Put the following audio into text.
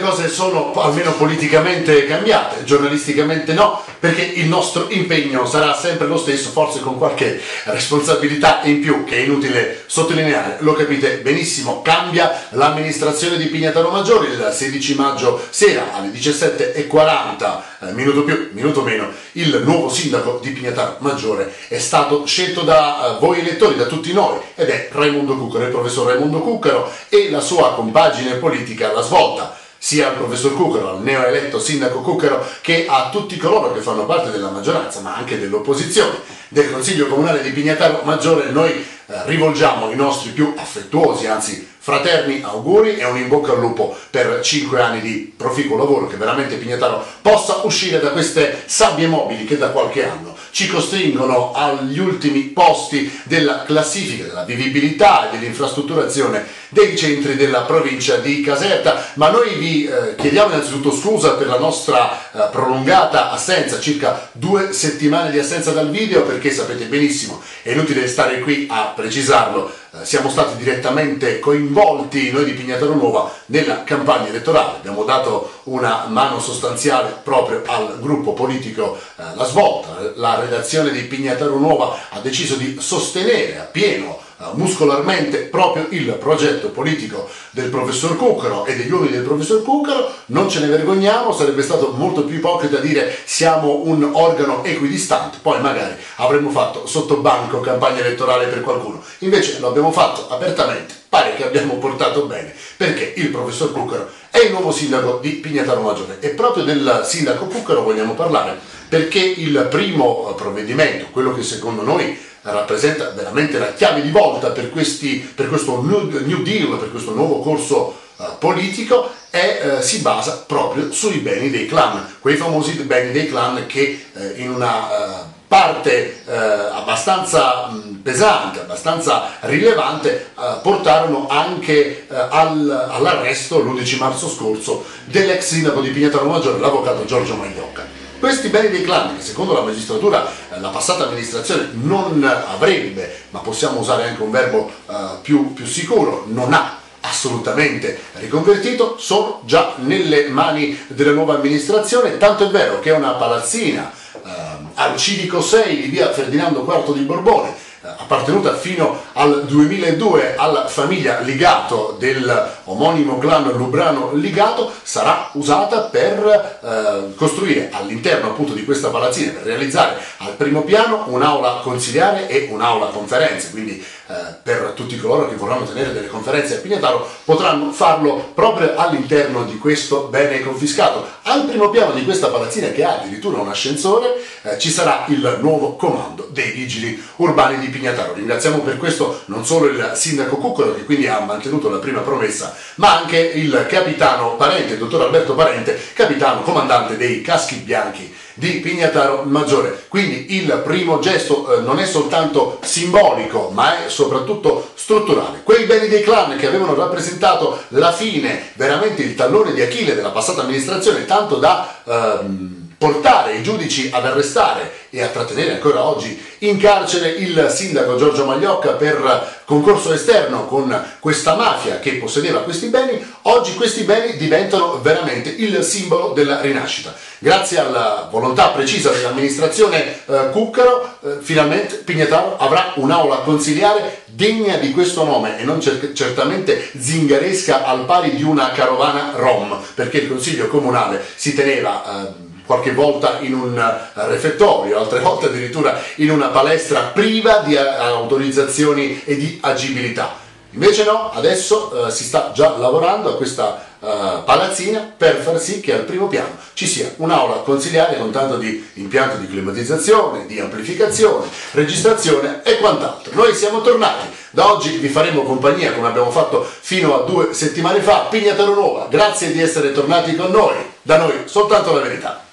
cose sono almeno politicamente cambiate, giornalisticamente no, perché il nostro impegno sarà sempre lo stesso, forse con qualche responsabilità in più, che è inutile sottolineare, lo capite benissimo. Cambia l'amministrazione di Pignataro Maggiore il 16 maggio sera alle 17:40, minuto più, minuto meno, il nuovo sindaco di Pignataro Maggiore è stato scelto da voi elettori, da tutti noi, ed è Raimondo Cuccaro, il professor Raimondo Cuccaro e la sua compagine politica La Svolta, sia al professor Cuccaro, al neoeletto sindaco Cuccaro, che a tutti coloro che fanno parte della maggioranza, ma anche dell'opposizione del Consiglio Comunale di Pignataro Maggiore. Noi rivolgiamo i nostri più affettuosi, anzi fraterni auguri e un in bocca al lupo per 5 anni di proficuo lavoro, che veramente Pignataro possa uscire da queste sabbie mobili che da qualche anno ci costringono agli ultimi posti della classifica della vivibilità e dell'infrastrutturazione dei centri della provincia di Caserta. Ma noi vi chiediamo innanzitutto scusa per la nostra prolungata assenza, circa 2 settimane di assenza dal video, perché sapete benissimo, è inutile stare qui a precisarlo, siamo stati direttamente coinvolti noi di Pignataro Nuova nella campagna elettorale, abbiamo dato una mano sostanziale proprio al gruppo politico La Svolta. La redazione di Pignataro Nuova ha deciso di sostenere appieno, muscolarmente, proprio il progetto politico del professor Cuccaro e degli uomini del professor Cuccaro. Non ce ne vergogniamo, sarebbe stato molto più ipocrita dire siamo un organo equidistante, poi magari avremmo fatto sotto banco campagna elettorale per qualcuno. Invece lo abbiamo fatto apertamente, pare che abbiamo portato bene, perché il professor Cuccaro è il nuovo sindaco di Pignataro Maggiore, e proprio del sindaco Cuccaro vogliamo parlare, perché il primo provvedimento, quello che secondo noi rappresenta veramente la chiave di volta per questo New Deal, per questo nuovo corso politico, si basa proprio sui beni dei clan, quei famosi beni dei clan che in una parte abbastanza pesante, abbastanza rilevante, portarono anche all'arresto l'11 marzo scorso dell'ex sindaco di Pignataro Maggiore, l'avvocato Giorgio Magliocca. Questi beni dei clan, che secondo la magistratura la passata amministrazione non avrebbe, ma possiamo usare anche un verbo più sicuro, non ha assolutamente riconvertito, sono già nelle mani della nuova amministrazione, tanto è vero che una palazzina al Civico 6 di via Ferdinando IV di Borbone, appartenuta fino al 2002 alla famiglia Ligato del omonimo clan Lubrano Ligato, sarà usata per costruire all'interno appunto di questa palazzina, per realizzare al primo piano un'aula consiliare e un'aula conferenze, quindi per tutti coloro che vorranno tenere delle conferenze a Pignataro potranno farlo proprio all'interno di questo bene confiscato. Al primo piano di questa palazzina, che ha addirittura un ascensore, ci sarà il nuovo comando dei vigili urbani di Pignataro. Ringraziamo per questo non solo il sindaco Cuccaro, che quindi ha mantenuto la prima promessa, ma anche il capitano Parente, il dottor Alberto Parente, capitano comandante dei Caschi Bianchi di Pignataro Maggiore. Quindi il primo gesto non è soltanto simbolico, ma è soprattutto strutturale. Quei beni dei clan che avevano rappresentato la fine, veramente il tallone di Achille della passata amministrazione, tanto da portare i giudici ad arrestare e a trattenere ancora oggi in carcere il sindaco Giorgio Magliocca per concorso esterno con questa mafia che possedeva questi beni. Oggi questi beni diventano veramente il simbolo della rinascita. Grazie alla volontà precisa dell'amministrazione Cuccaro, finalmente Pignataro avrà un'aula consiliare degna di questo nome e non certamente zingaresca al pari di una carovana rom, perché il consiglio comunale si teneva qualche volta in un refettorio, altre volte addirittura in una palestra priva di autorizzazioni e di agibilità. Invece no, adesso si sta già lavorando a questa palazzina per far sì che al primo piano ci sia un'aula consiliare con tanto di impianto di climatizzazione, di amplificazione, registrazione e quant'altro. Noi siamo tornati, da oggi vi faremo compagnia come abbiamo fatto fino a 2 settimane fa. Pignataro Nuova, grazie di essere tornati con noi, da noi soltanto la verità.